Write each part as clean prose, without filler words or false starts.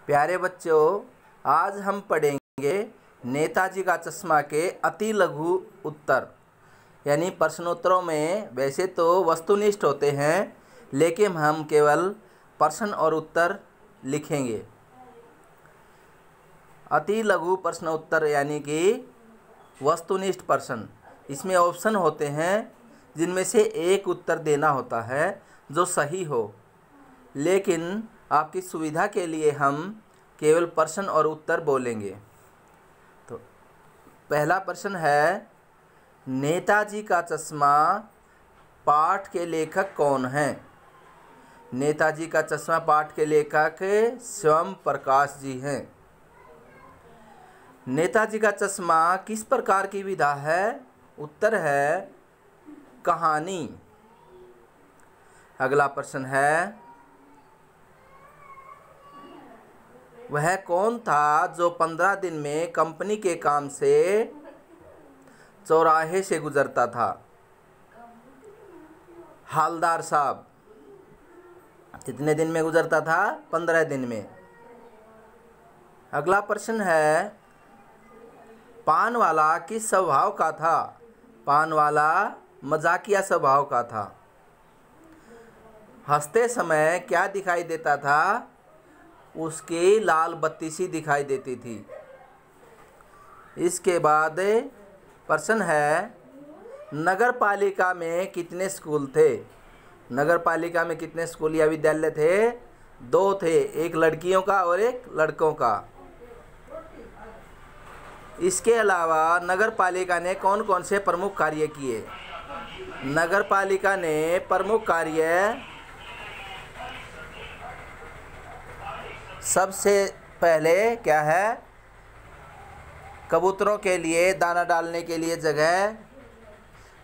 प्यारे बच्चों, आज हम पढ़ेंगे नेताजी का चश्मा के अति लघु उत्तर। यानी प्रश्नोत्तरों में वैसे तो वस्तुनिष्ठ होते हैं, लेकिन हम केवल प्रश्न और उत्तर लिखेंगे। अति लघु प्रश्न उत्तर यानी कि वस्तुनिष्ठ प्रश्न। इसमें ऑप्शन होते हैं जिनमें से एक उत्तर देना होता है जो सही हो, लेकिन आपकी सुविधा के लिए हम केवल प्रश्न और उत्तर बोलेंगे। तो पहला प्रश्न है, नेताजी का चश्मा पाठ के लेखक कौन हैं? नेताजी का चश्मा पाठ के लेखक स्वयं प्रकाश जी हैं। नेताजी का चश्मा किस प्रकार की विधा है? उत्तर है कहानी। अगला प्रश्न है, वह कौन था जो 15 दिन में कंपनी के काम से चौराहे से गुजरता था? हालदार साहब। कितने दिन में गुजरता था? 15 दिन में। अगला प्रश्न है, पान वाला किस स्वभाव का था? पान वाला मजाकिया स्वभाव का था। हंसते समय क्या दिखाई देता था? उसकी लाल बत्ती सी दिखाई देती थी। इसके बाद प्रश्न है, नगर पालिका में कितने स्कूल थे? नगर पालिका में कितने स्कूल या विद्यालय थे? 2 थे, एक लड़कियों का और एक लड़कों का। इसके अलावा नगर पालिका ने कौन कौन से प्रमुख कार्य किए? नगर पालिका ने प्रमुख कार्य सबसे पहले क्या है? कबूतरों के लिए दाना डालने के लिए जगह।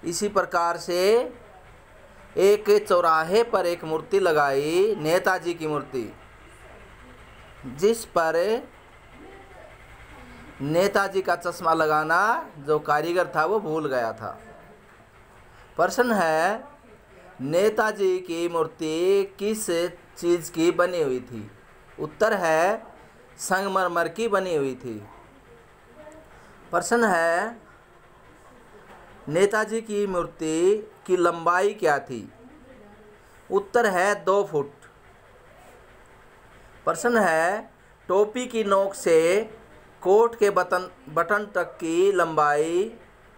इसी प्रकार से एक चौराहे पर एक मूर्ति लगाई, नेताजी की मूर्ति, जिस पर नेताजी का चश्मा लगाना जो कारीगर था वो भूल गया था। प्रश्न है, नेताजी की मूर्ति किस चीज़ की बनी हुई थी? उत्तर है संगमरमर की बनी हुई थी। प्रश्न है, नेताजी की मूर्ति की लंबाई क्या थी? उत्तर है 2 फुट। प्रश्न है, टोपी की नोक से कोट के बटन तक की लंबाई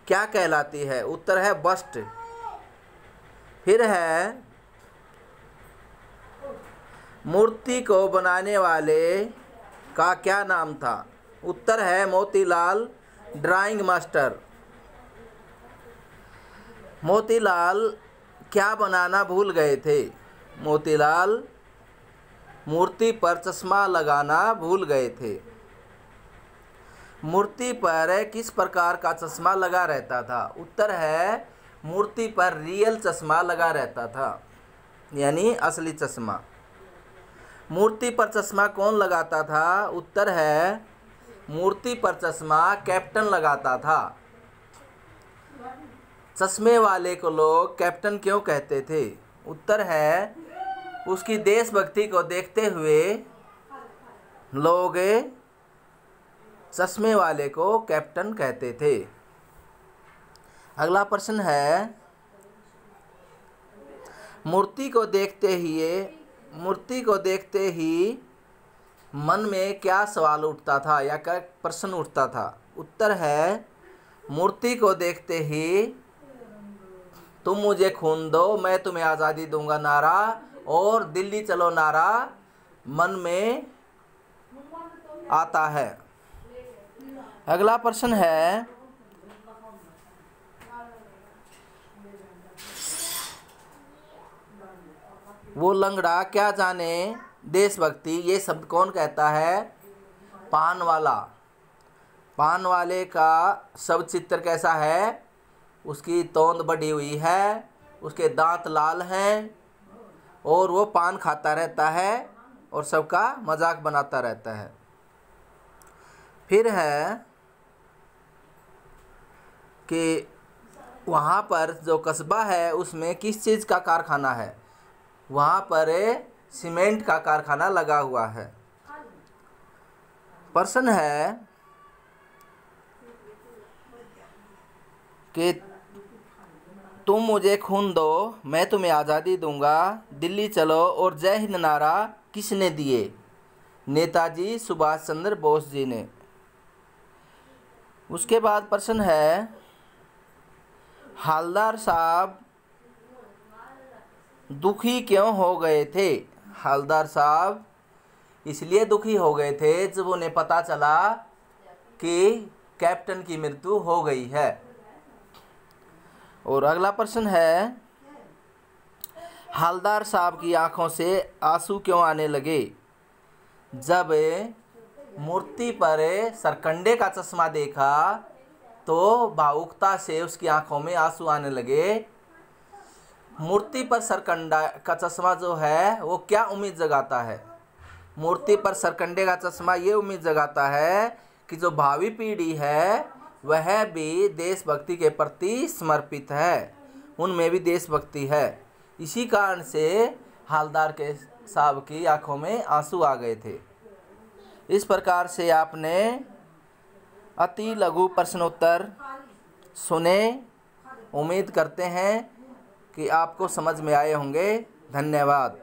क्या कहलाती है? उत्तर है बस्ट। फिर है, मूर्ति को बनाने वाले का क्या नाम था? उत्तर है मोतीलाल ड्राइंग मास्टर। मोतीलाल क्या बनाना भूल गए थे? मोतीलाल मूर्ति पर चश्मा लगाना भूल गए थे। मूर्ति पर किस प्रकार का चश्मा लगा रहता था? उत्तर है मूर्ति पर रियल चश्मा लगा रहता था, यानी असली चश्मा। मूर्ति पर चश्मा कौन लगाता था? उत्तर है मूर्ति पर चश्मा कैप्टन लगाता था। चश्मे वाले को लोग कैप्टन क्यों कहते थे? उत्तर है उसकी देशभक्ति को देखते हुए लोग चश्मे वाले को कैप्टन कहते थे। अगला प्रश्न है, मूर्ति को देखते ही मन में क्या सवाल उठता था या क्या प्रश्न उठता था? उत्तर है मूर्ति को देखते ही तुम मुझे खून दो, मैं तुम्हें आज़ादी दूंगा नारा और दिल्ली चलो नारा मन में आता है। अगला प्रश्न है, वो लंगड़ा क्या जाने देशभक्ति, ये शब्द कौन कहता है? पान वाला। पान वाले का शब्द चित्र कैसा है? उसकी तोंद बढ़ी हुई है, उसके दांत लाल हैं और वो पान खाता रहता है और सबका मजाक बनाता रहता है। फिर है कि वहाँ पर जो कस्बा है उसमें किस चीज़ का कारखाना है? वहाँ पर सीमेंट का कारखाना लगा हुआ है। प्रश्न है कि तुम मुझे खून दो, मैं तुम्हें आज़ादी दूंगा, दिल्ली चलो और जय हिंद नारा किसने दिए? नेताजी सुभाष चंद्र बोस जी ने। उसके बाद प्रश्न है, हवलदार साहब दुखी क्यों हो गए थे? हवलदार साहब इसलिए दुखी हो गए थे जब उन्हें पता चला कि कैप्टन की मृत्यु हो गई है। और अगला प्रश्न है, हवलदार साहब की आंखों से आंसू क्यों आने लगे? जब मूर्ति पर सरकंडे का चश्मा देखा तो भावुकता से उसकी आंखों में आंसू आने लगे। मूर्ति पर सरकंडा का चश्मा जो है वो क्या उम्मीद जगाता है? मूर्ति पर सरकंडे का चश्मा ये उम्मीद जगाता है कि जो भावी पीढ़ी है वह भी देशभक्ति के प्रति समर्पित है, उनमें भी देशभक्ति है। इसी कारण से हवलदार के साहब की आंखों में आंसू आ गए थे। इस प्रकार से आपने अति लघु प्रश्नोत्तर सुने। उम्मीद करते हैं कि आपको समझ में आए होंगे। धन्यवाद।